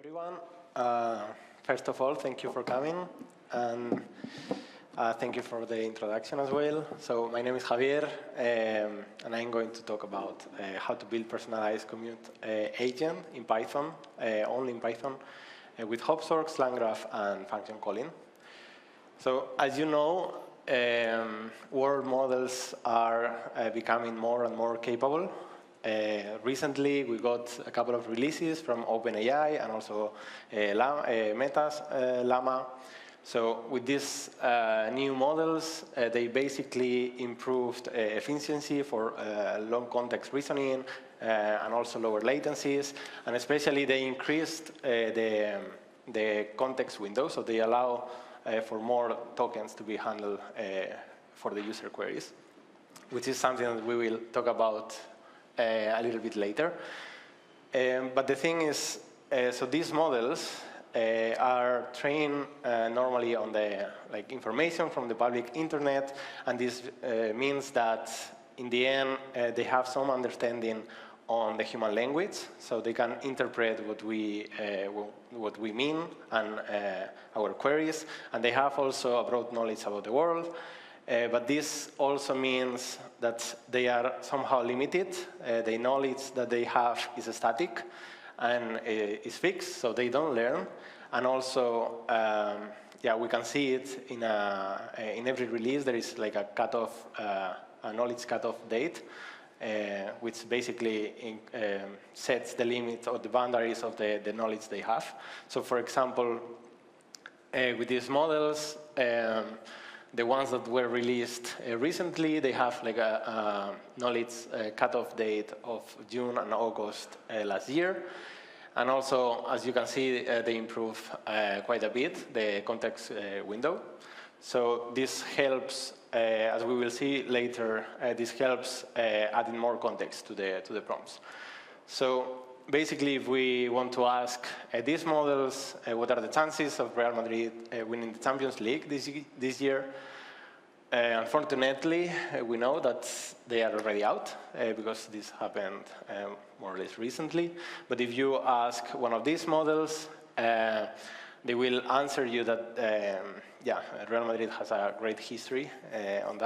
everyone. First of all, thank you for coming, and thank you for the introduction as well. So my name is Javier, and I'm going to talk about how to build personalized commute agent in Python, only in Python, with Hopsworks, LangGraph, and function calling. So as you know, world models are becoming more and more capable. Recently, we got a couple of releases from OpenAI and also Meta's LLaMA. So with these new models, they basically improved efficiency for long context reasoning and also lower latencies. And especially, they increased the context window, so they allow for more tokens to be handled for the user queries, which is something that we will talk about a little bit later. But the thing is, so these models are trained normally on the information from the public internet, and this means that in the end they have some understanding on the human language, so they can interpret what we mean and our queries, and they have also a broad knowledge about the world. But this also means that they are somehow limited. The knowledge that they have is static and is fixed, so they don't learn. And also, we can see it in every release. There is like a cutoff, a knowledge cutoff date, which basically sets the limit or the boundaries of the knowledge they have. So, for example, with these models, the ones that were released recently, they have like a knowledge cutoff date of June and August last year. And also, as you can see, they improve quite a bit the context window. So this helps, as we will see later, this helps adding more context to the prompts. So basically, if we want to ask these models, what are the chances of Real Madrid winning the Champions League this year? Unfortunately, we know that they are already out because this happened more or less recently. But if you ask one of these models, they will answer you that, Real Madrid has a great history on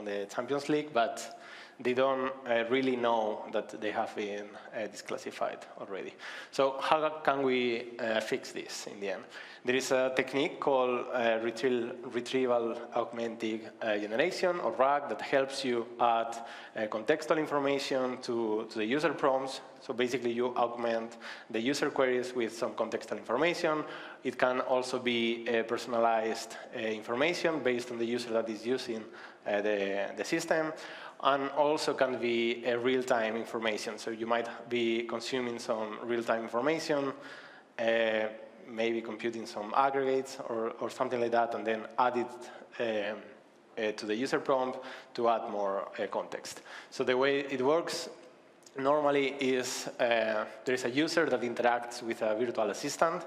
the Champions League, but they don't really know that they have been disclassified already. So how can we fix this in the end? There is a technique called retrieval augmented generation, or RAG, that helps you add contextual information to the user prompts. So basically, you augment the user queries with some contextual information. It can also be personalized information based on the user that is using the system, and also can be real-time information. So you might be consuming some real-time information, maybe computing some aggregates or something like that, and then add it to the user prompt to add more context. So the way it works normally is there is a user that interacts with a virtual assistant,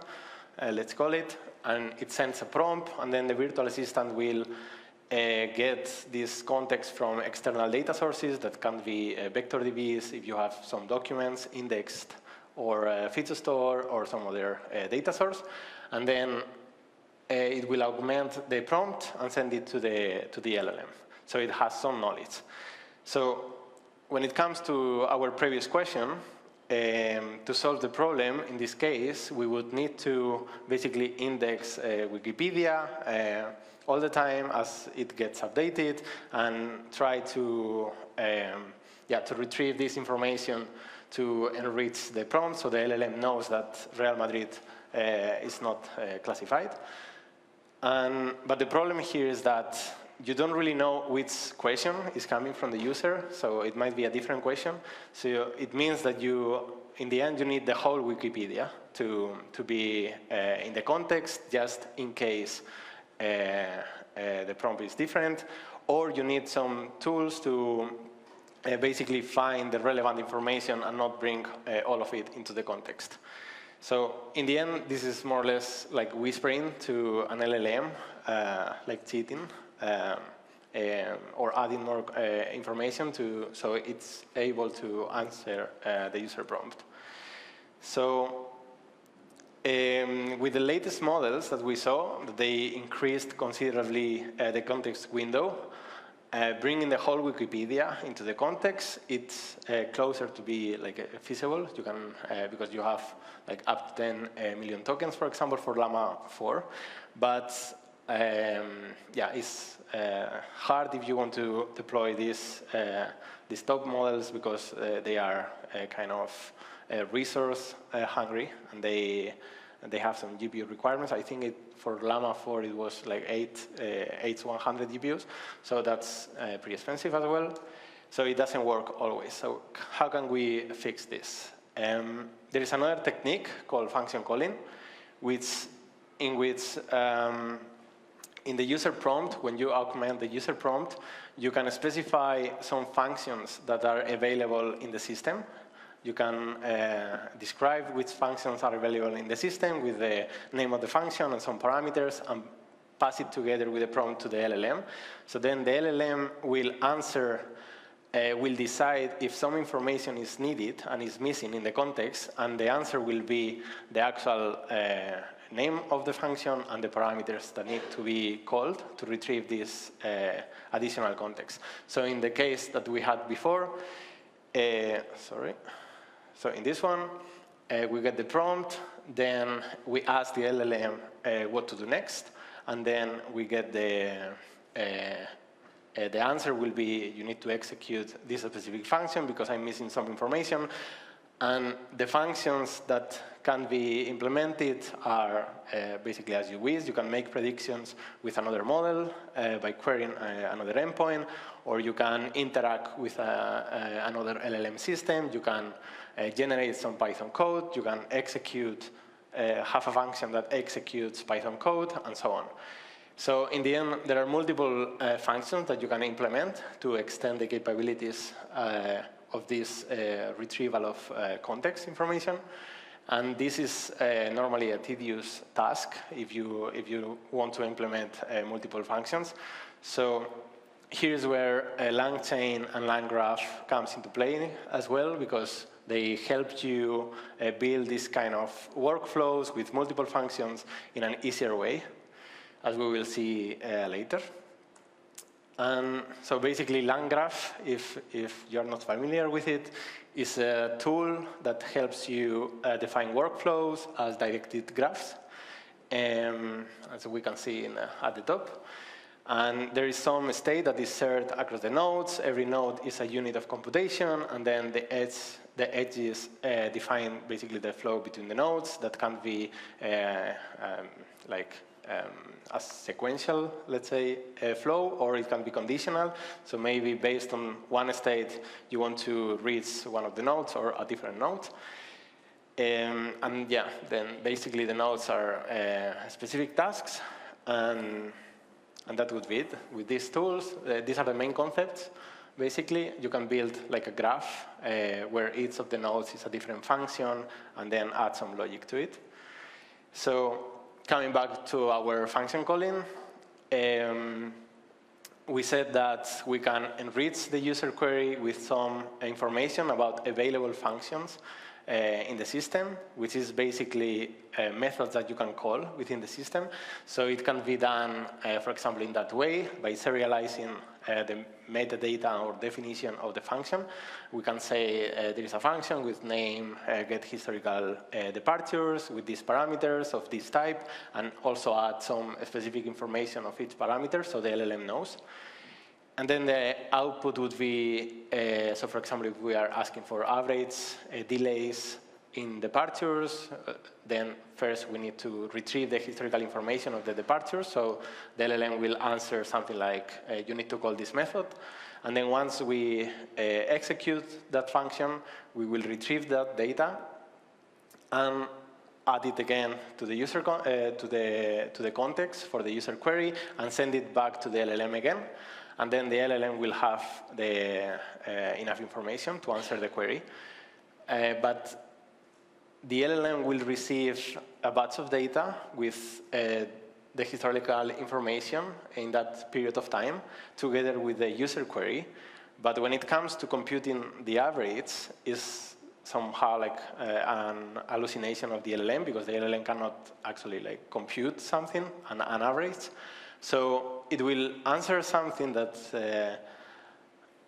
let's call it, and it sends a prompt, and then the virtual assistant will get this context from external data sources that can be vector DBs if you have some documents indexed, or feature store, or some other data source, and then it will augment the prompt and send it to the LLM. So it has some knowledge. So when it comes to our previous question, to solve the problem, in this case, we would need to basically index Wikipedia all the time as it gets updated, and try to retrieve this information to enrich the prompt, so the LLM knows that Real Madrid is not classified. But the problem here is that you don't really know which question is coming from the user, so it might be a different question. So it means that in the end, you need the whole Wikipedia to be in the context, just in case the prompt is different, or you need some tools to basically find the relevant information and not bring all of it into the context. So in the end, this is more or less like whispering to an LLM, like cheating, or adding more information so it's able to answer the user prompt. So with the latest models that we saw, they increased considerably the context window, bringing the whole Wikipedia into the context. It's closer to be like feasible. You can because you have like up to 10 million tokens, for example, for LLaMA 4. But yeah, it's hard if you want to deploy these top models because they are kind of resource hungry, and they have some GPU requirements. I think for LLaMA 4 it was like 8 to 100 GPUs, so that's pretty expensive as well. So it doesn't work always. So how can we fix this? There is another technique called function calling, in which in the user prompt, when you augment the user prompt, you can specify some functions that are available in the system. You can describe which functions are available in the system with the name of the function and some parameters, and pass it together with the prompt to the LLM. So then the LLM will answer, will decide if some information is needed and is missing in the context, and the answer will be the actual name of the function and the parameters that need to be called to retrieve this additional context. So in the case that we had before, so in this one, we get the prompt, then we ask the LLM what to do next, and then we get the answer will be, you need to execute this specific function because I'm missing some information. And the functions that can be implemented are basically as you wish. You can make predictions with another model by querying another endpoint, or you can interact with another LLM system. You can generate some Python code. You can execute, have a function that executes Python code, and so on. So in the end, there are multiple functions that you can implement to extend the capabilities of this retrieval of context information. And this is normally a tedious task if you want to implement multiple functions. So here's where LangChain and LangGraph comes into play as well, because they help you build this kind of workflows with multiple functions in an easier way, as we will see later. And so basically LangGraph, if you're not familiar with it, is a tool that helps you define workflows as directed graphs, as we can see at the top. And there is some state that is shared across the nodes. Every node is a unit of computation, and then the edges define basically the flow between the nodes. That can be a sequential, let's say, flow, or it can be conditional. So maybe based on one state, you want to reach one of the nodes or a different node. And yeah, then basically the nodes are specific tasks, and that would be it. With these tools, these are the main concepts. Basically, you can build like a graph where each of the nodes is a different function, and then add some logic to it. So coming back to our function calling, we said that we can enrich the user query with some information about available functions in the system, which is basically methods that you can call within the system. So it can be done, for example, in that way, by serializing the metadata or definition of the function. We can say there is a function with name, get historical departures with these parameters of this type, and also add some specific information of each parameter so the LLM knows. And then the output would be, so for example, if we are asking for average delays in departures, then first we need to retrieve the historical information of the departures. So the LLM will answer something like, you need to call this method. And then once we execute that function, we will retrieve that data and add it again to the user to the context for the user query, and send it back to the LLM again. And then the LLM will have enough information to answer the query. But the LLM will receive a batch of data with the historical information in that period of time, together with the user query. But when it comes to computing the average, is somehow like an hallucination of the LLM, because the LLM cannot actually like compute something, an average. So it will answer something that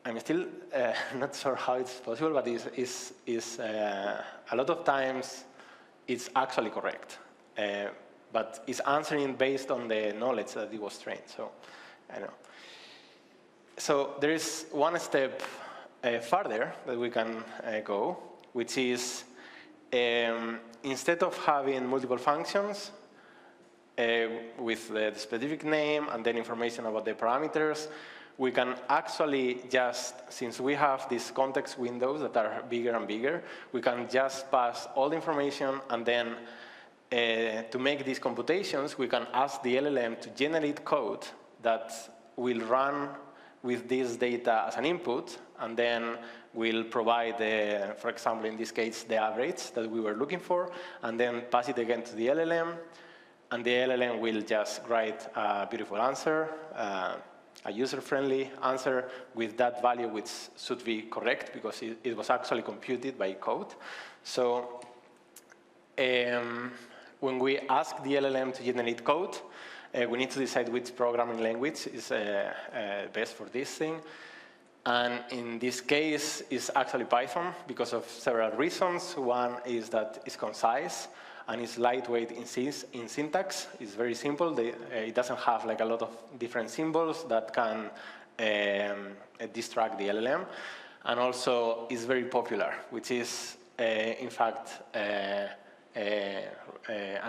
I'm still not sure how it's possible, but is a lot of times it's actually correct. But it's answering based on the knowledge that it was trained. So I don't know. So there is one step further that we can go, which is instead of having multiple functions with the specific name and then information about the parameters, we can actually just, since we have these context windows that are bigger and bigger, we can just pass all the information, and then to make these computations, we can ask the LLM to generate code that will run with this data as an input, and then we'll provide, for example, in this case, the average that we were looking for, and then pass it again to the LLM, and the LLM will just write a beautiful answer, a user-friendly answer with that value which should be correct, because it was actually computed by code. So when we ask the LLM to generate code, we need to decide which programming language is best for this thing. And in this case, it's actually Python because of several reasons. One is that it's concise and it's lightweight in syntax. It's very simple. It doesn't have like a lot of different symbols that can distract the LLM. And also, it's very popular, which is, in fact, an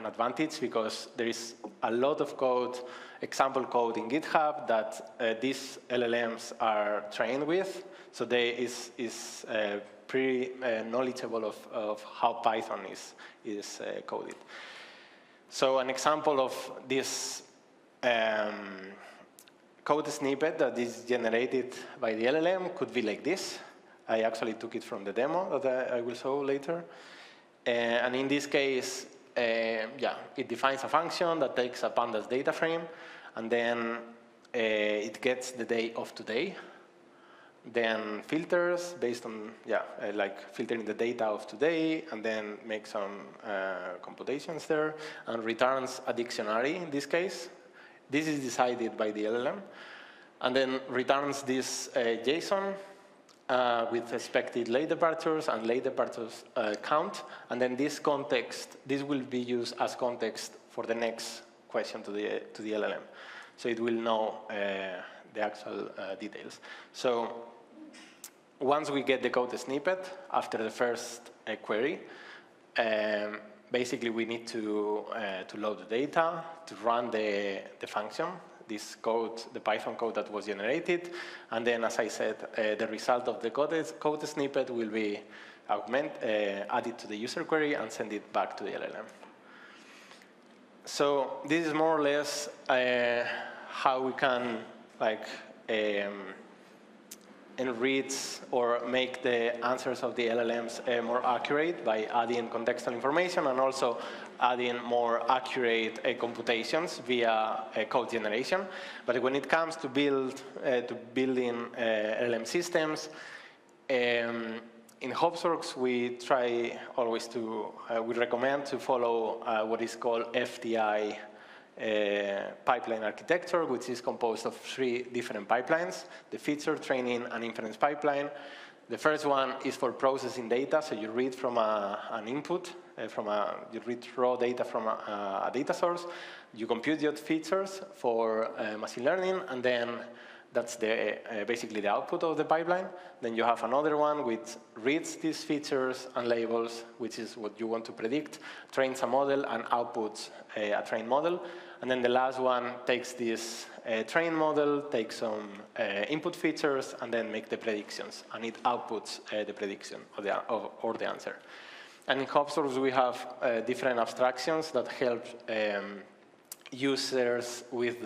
advantage, because there is a lot of code, example code in GitHub that these LLMs are trained with. So they is pretty knowledgeable of how Python is coded. So an example of this code snippet that is generated by the LLM could be like this. I actually took it from the demo that I will show later. And in this case, it defines a function that takes a pandas data frame, and then it gets the day of today, then filters based on, like filtering the data of today, and then make some computations there, and returns a dictionary in this case. This is decided by the LLM, and then returns this JSON with expected late departures and late departures count, and then this will be used as context for the next question to the LLM. So it will know the actual details. So once we get the code snippet after the first query, basically we need to load the data, to run the function, this code, the Python code that was generated, and then, as I said, the result of the code snippet will be added to the user query and send it back to the LLM. So this is more or less how we can enrich or make the answers of the LLMs more accurate by adding contextual information and also adding more accurate computations via code generation. But when it comes to building LLM systems, in Hopsworks we try always we recommend to follow what is called FTI pipeline architecture, which is composed of 3 different pipelines: the feature, training, and inference pipeline. The first one is for processing data, so you read from an input, you read raw data from a data source, you compute your features for machine learning, and then that's basically the output of the pipeline. Then you have another one which reads these features and labels, which is what you want to predict, trains a model, and outputs a trained model. And then the last one takes this trained model, takes some input features, and then make the predictions. And it outputs the prediction or the answer. And in Hopsworks, we have different abstractions that help users with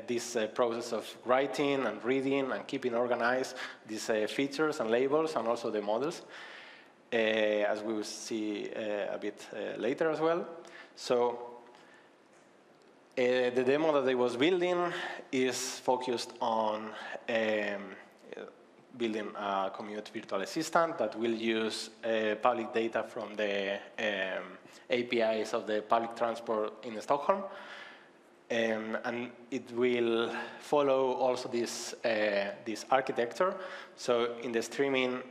this process of writing and reading and keeping organized these features and labels, and also the models, as we will see a bit later as well. So the demo that I was building is focused on building a Commute virtual assistant that will use public data from the APIs of the public transport in Stockholm. And it will follow also this architecture. So in the streaming,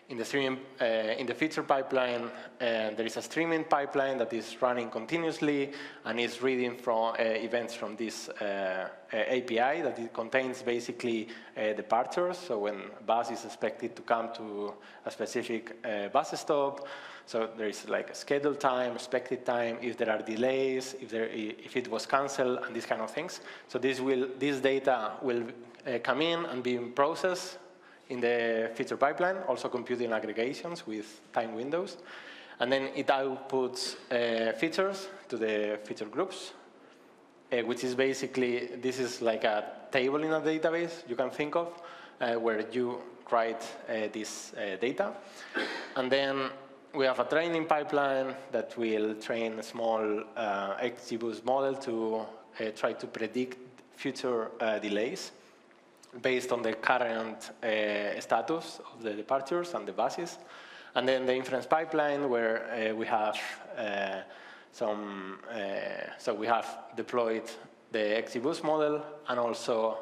in the feature pipeline, there is a streaming pipeline that is running continuously and is reading from events from this API that it contains basically departures. So when a bus is expected to come to a specific bus stop, so there is like a scheduled time, expected time, if there are delays, if it was canceled, and these kind of things. So this data will come in and be processed in the feature pipeline, also computing aggregations with time windows. And then it outputs features to the feature groups, which is basically, this is like a table in a database you can think of, where you write this data. And then we have a training pipeline that will train a small XGBoost model to try to predict future delays based on the current status of the departures and the buses. And then the inference pipeline where we have so we have deployed the XGBoost model, and also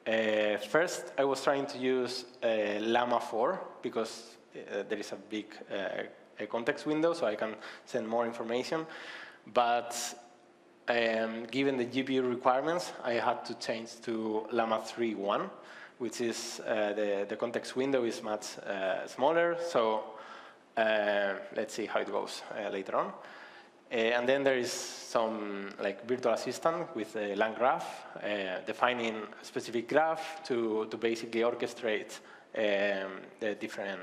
first I was trying to use LLaMA 4 because there is a big context window, so I can send more information. But given the GPU requirements, I had to change to LLaMA 3.1, which is the context window is much smaller. So let's see how it goes later on. And then there is some like virtual assistant with a LangGraph, defining a specific graph to basically orchestrate the different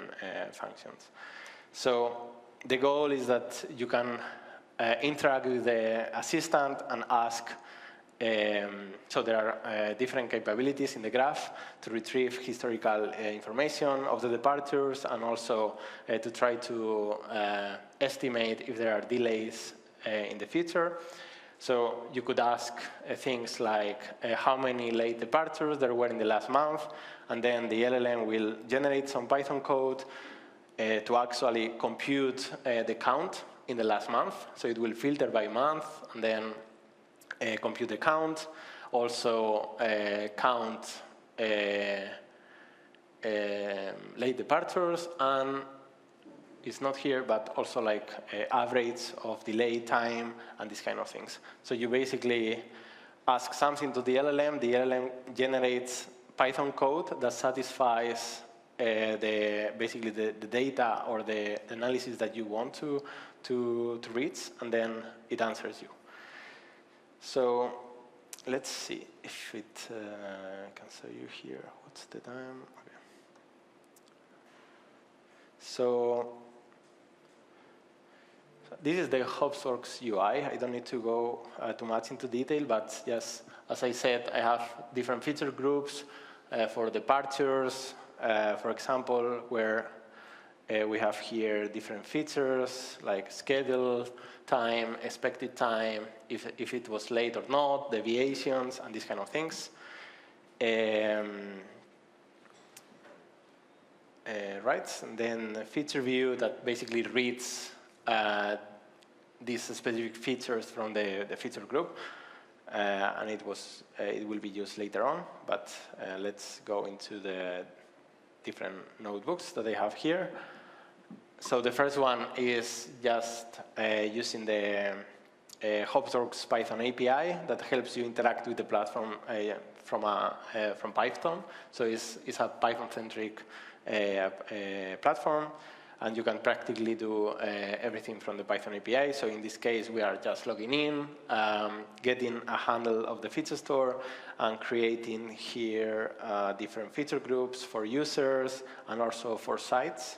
functions. So the goal is that you can interact with the assistant and ask, so there are different capabilities in the graph to retrieve historical information of the departures, and also to try to estimate if there are delays in the future. So you could ask things like how many late departures there were in the last month, and then the LLM will generate some Python code to actually compute the count in the last month. So it will filter by month and then compute the count. Also count late departures, and it's not here, but also like average of delay time and these kind of things. So you basically ask something to the LLM generates Python code that satisfies basically the data or the analysis that you want to reach, and then it answers you. So let's see if it can show you here. What's the time? Okay. So this is the Hopsworks UI. I don't need to go too much into detail, but yes, as I said, I have different feature groups for departures, for example, where we have here different features like schedule, time, expected time, if it was late or not, deviations, and these kind of things. Right, and then a feature view that basically reads these specific features from the feature group, and it will be used later on. But let's go into the different notebooks that I have here. So the first one is just using the Hopsworks Python API that helps you interact with the platform from Python. So it's a Python-centric platform, and you can practically do everything from the Python API. So in this case, we are just logging in, getting a handle of the feature store, and creating here different feature groups for users and also for sites.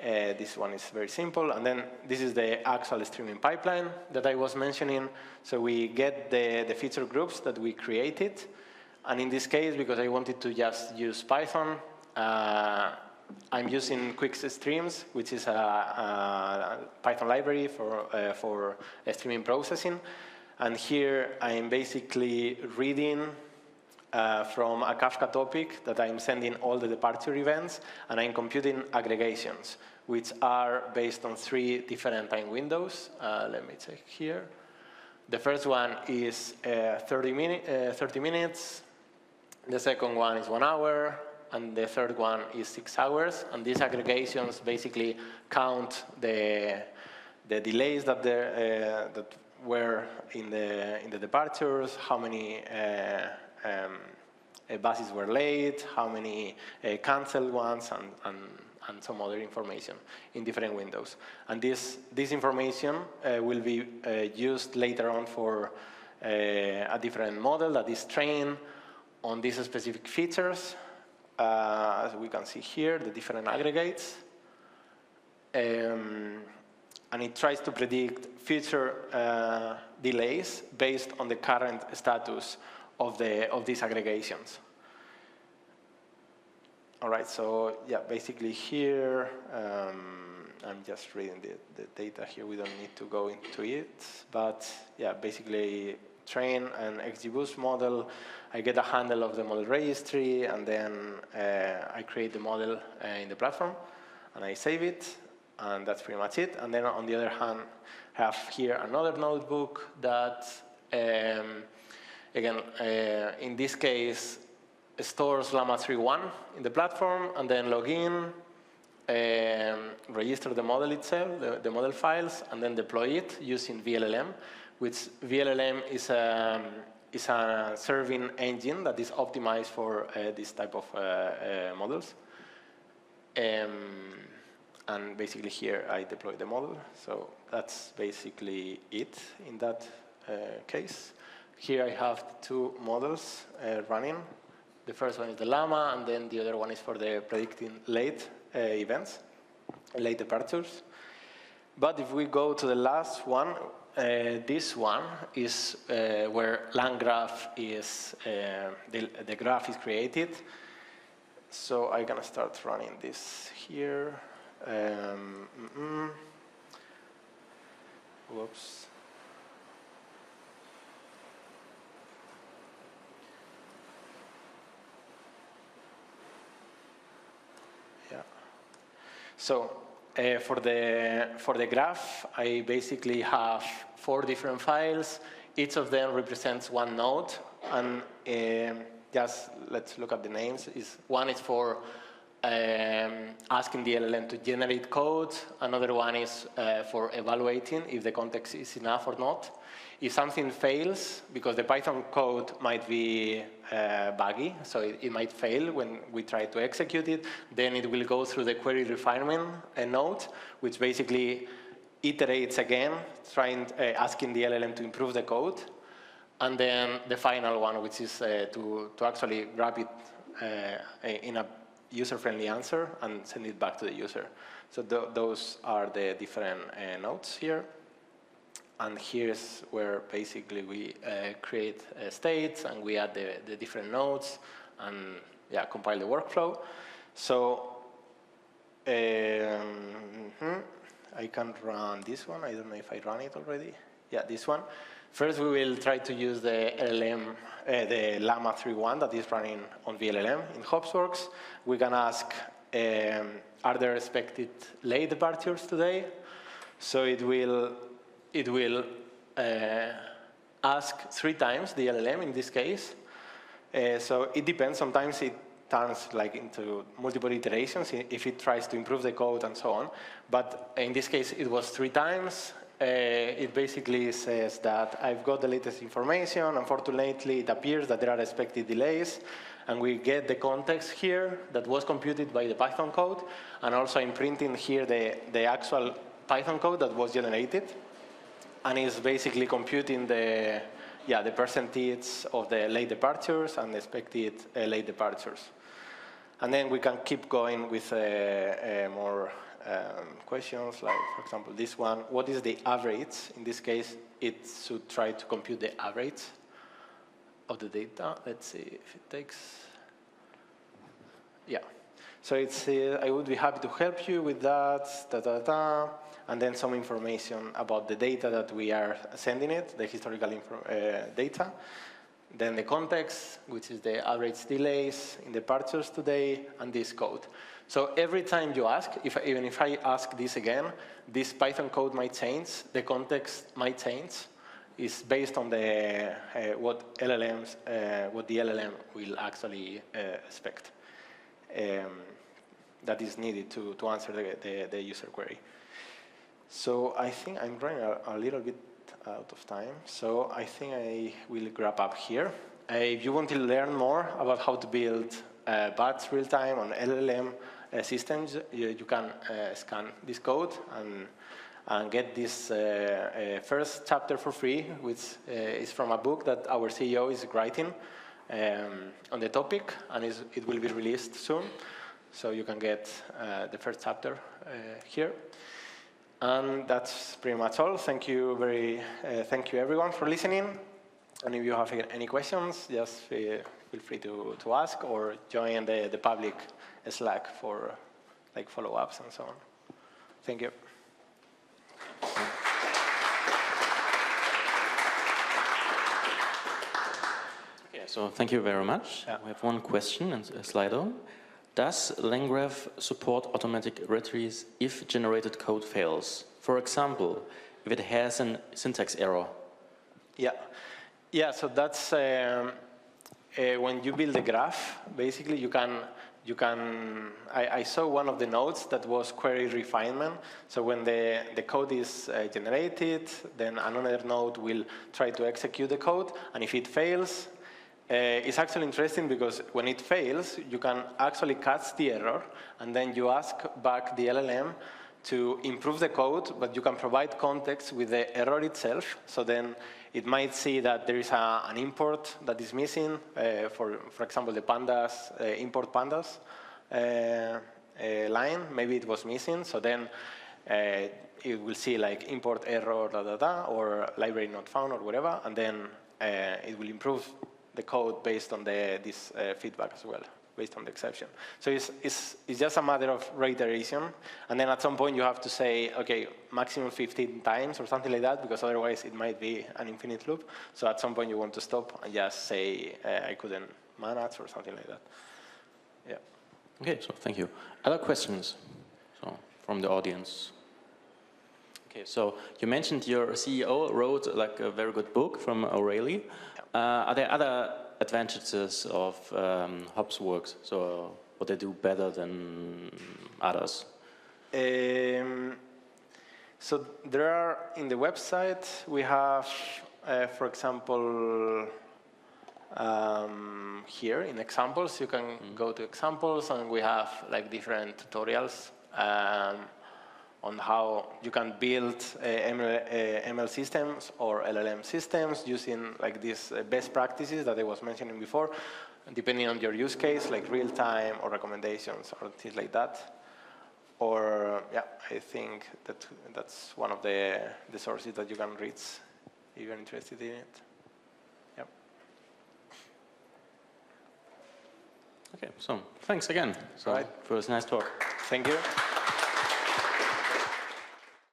This one is very simple. And then this is the actual streaming pipeline that I was mentioning. So we get the feature groups that we created. And in this case, because I wanted to just use Python, I'm using Quick Streams, which is a Python library for streaming processing. And here I'm basically reading from a Kafka topic that I'm sending all the departure events, and I'm computing aggregations, which are based on 3 different time windows. Let me check here. The first one is 30 minutes. The second one is 1 hour. And the third one is 6 hours. And these aggregations basically count the delays that were in the departures, how many buses were late, how many canceled ones, and some other information in different windows. And this information will be used later on for a different model that is trained on these specific features. As we can see here, the different aggregates. And it tries to predict future delays based on the current status of these aggregations. All right, so yeah, basically here, I'm just reading the data here. We don't need to go into it. But yeah, basically train an XGBoost model. I get a handle of the model registry, and then I create the model in the platform, and I save it, and that's pretty much it. And then on the other hand, I have here another notebook that, again, in this case, stores LLaMA 3.1 in the platform, and then log in, register the model itself, the model files, and then deploy it using VLLM, which VLLM is a serving engine that is optimized for this type of models. And basically here I deploy the model. So that's basically it in that case. Here I have 2 models running. The first one is the LLaMA, and then the other one is for the predicting late events, late departures. But if we go to the last one, this one is where LangGraph is, the graph is created. So I'm going to start running this here. Whoops. Yeah. So for the graph, I basically have 4 different files. Each of them represents 1 node, and just let's look at the names. One is for asking the LLM to generate code. Another one is for evaluating if the context is enough or not. If something fails, because the Python code might be buggy, so it might fail when we try to execute it, then it will go through the query refinement node, which basically iterates again, asking the LLM to improve the code. And then the final one, which is to actually wrap it in a user-friendly answer and send it back to the user. So those are the different nodes here. And here's where basically we create states, and we add the different nodes, and yeah, compile the workflow. So I can run this one. I don't know if I ran it already. Yeah, this one. First, we will try to use the LLM, the LLaMA 3.1 that is running on VLLM in Hopsworks. We can ask, are there expected late departures today? So it will ask 3 times the LLM in this case. So it depends. Sometimes it turns like into multiple iterations if it tries to improve the code and so on. But in this case, it was 3 times. It basically says that I've got the latest information. Unfortunately, it appears that there are expected delays. And we get the context here that was computed by the Python code. And also I'm printing here the actual Python code that was generated. And it's basically computing the percentage of the late departures and expected late departures. And then we can keep going with more questions, like, for example, this one. What is the average? In this case, it should try to compute the average of the data. Let's see if it takes. Yeah. So it's, I would be happy to help you with that, and then some information about the data that we are sending it, the historical data. then the context, which is the average delays in departures today, and this code. So every time you ask, even if I ask this again, this Python code might change, the context might change. Is based on the what the LLM will actually expect. That is needed to answer the user query. So I think I'm running a little bit out of time, so I think I will wrap up here. If you want to learn more about how to build batch real-time on LLM systems, you can scan this code and get this first chapter for free, which is from a book that our CEO is writing on the topic, and it will be released soon. So you can get the first chapter here. And that's pretty much all. Thank you everyone for listening. And if you have any questions, just feel free to ask or join the public Slack for like follow-ups and so on. Thank you. Okay, so thank you very much. Yeah. We have one question in Slido. Does LangGraph support automatic retries if generated code fails? For example, if it has a syntax error. Yeah, so that's when you build a graph, basically you can, I saw one of the nodes that was query refinement. So when the code is generated, then another node will try to execute the code, and if it fails, it's actually interesting because when it fails, you can actually catch the error, and then you ask back the LLM to improve the code, but you can provide context with the error itself. So then it might see that there is an import that is missing, for example, the pandas, import pandas line, maybe it was missing. So then it will see like import error, or library not found or whatever, and then it will improve the code based on this feedback as well, based on the exception. So it's just a matter of reiteration, and then at some point you have to say, okay, maximum 15 times or something like that, because otherwise it might be an infinite loop. So at some point you want to stop and just say, I couldn't manage or something like that. Yeah. Okay, so thank you. Other questions from the audience? Okay, so you mentioned your CEO wrote like a very good book from O'Reilly. Are there other advantages of Hopsworks? So what they do better than others? So there are, in the website, we have, for example, here in examples, you can go to examples, and we have like different tutorials on how you can build ML systems or LLM systems using like these best practices that I was mentioning before, depending on your use case, like real-time or recommendations or things like that. Or, yeah, I think that's one of the sources that you can read if you're interested in it. Yep. Okay, so thanks again for this nice talk. Thank you.